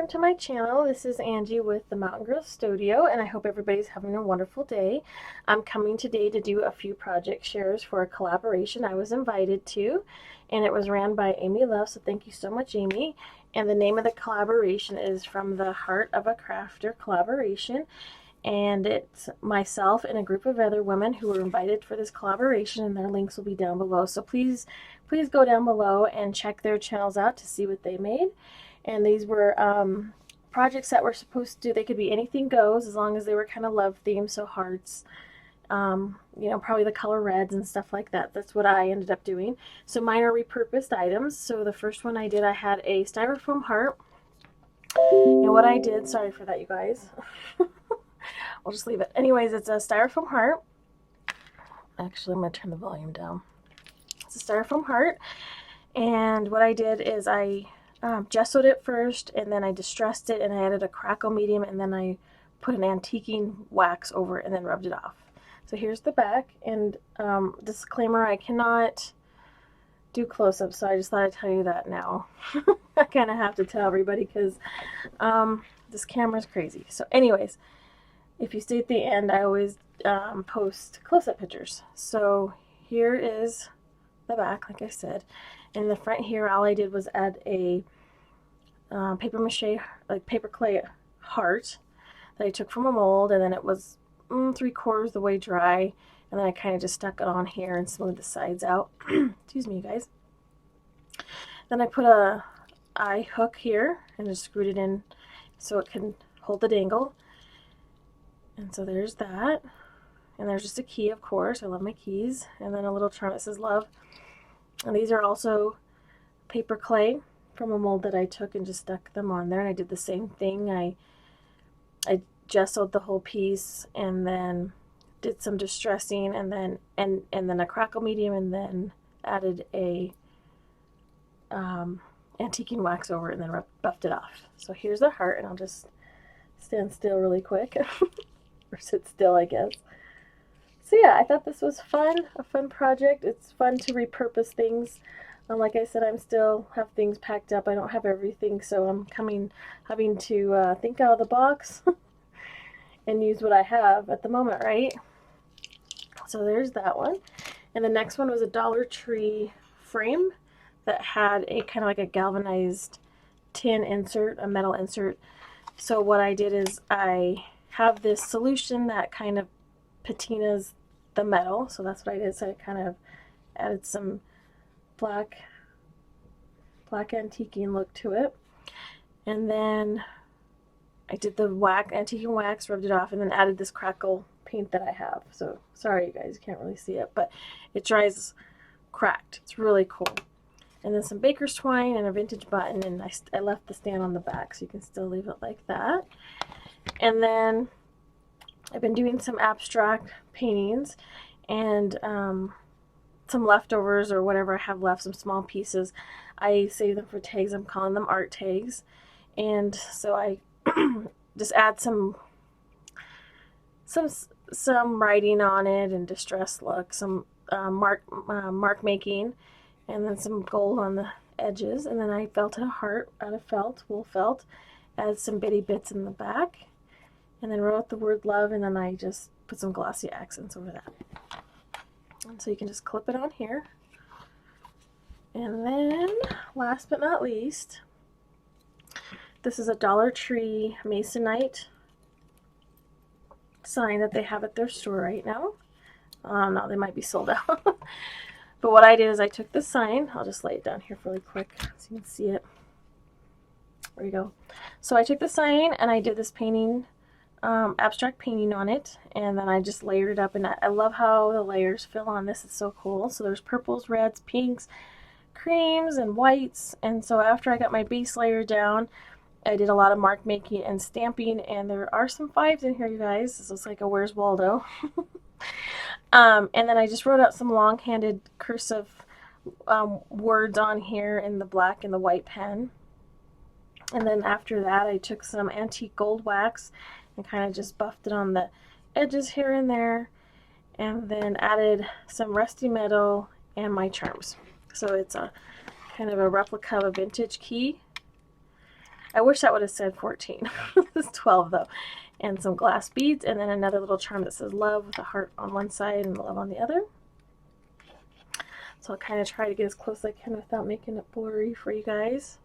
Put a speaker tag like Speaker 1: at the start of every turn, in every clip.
Speaker 1: to my channel. This is Angie with the Mountain Girl Studio, and I hope everybody's having a wonderful day. I'm coming today to do a few project shares for a collaboration I was invited to, and it was ran by AmyLove, so thank you so much, Amy. And the name of the collaboration is From the Heart of a Crafter Collaboration, and it's myself and a group of other women who were invited for this collaboration, and their links will be down below. So please go down below and check their channels out to see what they made. And these were projects that were supposed to, they could be anything goes as long as they were kind of love themed, so hearts, you know, probably the color reds and stuff like that. That's what I ended up doing. So mine are repurposed items. So the first one I did, I had a styrofoam heart. And what I did, sorry for that, you guys. I'll just leave it. Anyways, it's a styrofoam heart. Actually, I'm going to turn the volume down. It's a styrofoam heart. And what I did is I gessoed it first, and then I distressed it, and I added a crackle medium, and then I put an antiquing wax over it and then rubbed it off. So here's the back, and disclaimer, I cannot do close-ups, so I just thought I'd tell you that now. I kind of have to tell everybody because this camera's crazy. So anyways, if you stay at the end, I always post close-up pictures. So here is the back, like I said. In the front here, all I did was add a paper mache, like paper clay heart that I took from a mold, and then it was 3/4 the way dry, and then I kind of just stuck it on here and smoothed the sides out. Excuse me, you guys. Then I put a eye hook here and just screwed it in so it can hold the dangle. And so there's that. And there's just a key, of course. I love my keys. And then a little charm that says love. And these are also paper clay from a mold that I took and just stuck them on there. And I did the same thing. I gessoed the whole piece and then did some distressing and then a crackle medium, and then added a antiquing wax over it and then buffed it off. So here's the heart, and I'll just stand still really quick. Or sit still, I guess. So yeah, I thought this was fun, a fun project. It's fun to repurpose things. Like I said, I'm still have things packed up. I don't have everything, so I'm having to think out of the box and use what I have at the moment, right? So there's that one. And the next one was a Dollar Tree frame that had a kind of like a galvanized tin insert, a metal insert. So what I did is I have this solution that kind of patinas the metal, so that's what I did. So I kind of added some black antiquing look to it, and then I did the antiquing wax, rubbed it off, and then added this crackle paint that I have. So sorry you guys, you can't really see it, but it dries cracked. It's really cool. And then some baker's twine and a vintage button, and I left the stand on the back, so you can still leave it like that. And then I've been doing some abstract paintings and some leftovers or whatever I have left, some small pieces. I save them for tags. I'm calling them art tags. And so I just add some writing on it and distress look, some mark making, and then some gold on the edges. And then I felted a heart out of felt, wool felt, added some bitty bits in the back, and then wrote the word love, and then I just put some glossy accents over that. And so you can just clip it on here. And then, last but not least, this is a Dollar Tree masonite sign that they have at their store right now. No, they might be sold out. But what I did is I took the sign, I'll just lay it down here really quick so you can see it. There you go. So I took the sign and I did this painting, abstract painting on it, and then I just layered it up, and I love how the layers fill on this. It's so cool. So there's purples, reds, pinks, creams, and whites. And so after I got my base layer down, I did a lot of mark making and stamping, and there are some 5s in here, you guys. This looks like a Where's Waldo. And then I just wrote out some long-handed cursive words on here in the black and the white pen. And then after that, I took some antique gold wax and kind of just buffed it on the edges here and there, and then added some rusty metal and my charms. So it's a kind of a replica of a vintage key. I wish that would have said 14. It's 12 though. And some glass beads, and then another little charm that says love with a heart on one side and love on the other. So I'll kind of try to get as close as I can without making it blurry for you guys.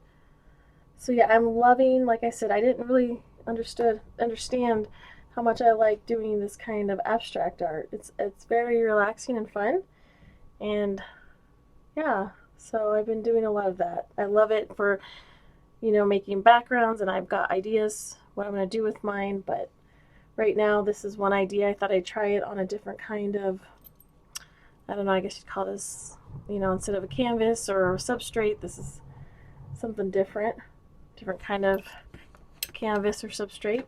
Speaker 1: So yeah, I'm loving, like I said, I didn't really understand how much I like doing this kind of abstract art. It's very relaxing and fun. And yeah, so I've been doing a lot of that. I love it for, you know, making backgrounds, and I've got ideas what I'm going to do with mine, but right now this is one idea. I thought I'd try it on a different kind of, I don't know, I guess you'd call this, you know, instead of a canvas or a substrate, this is something different kind of canvas or substrate.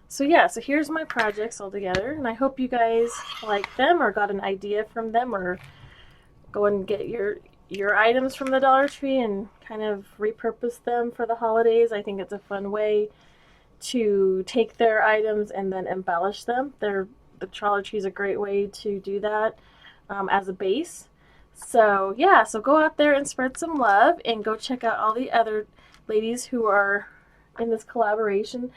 Speaker 1: So yeah, so here's my projects all together, and I hope you guys like them or got an idea from them, or go and get your items from the Dollar Tree and kind of repurpose them for the holidays. I think it's a fun way to take their items and then embellish them. The Dollar Tree is a great way to do that as a base. So yeah, so go out there and spread some love, and go check out all the other ladies who are in this collaboration.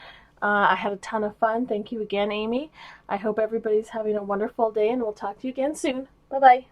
Speaker 1: I had a ton of fun. Thank you again, Amy. I hope everybody's having a wonderful day, and we'll talk to you again soon. Bye-bye.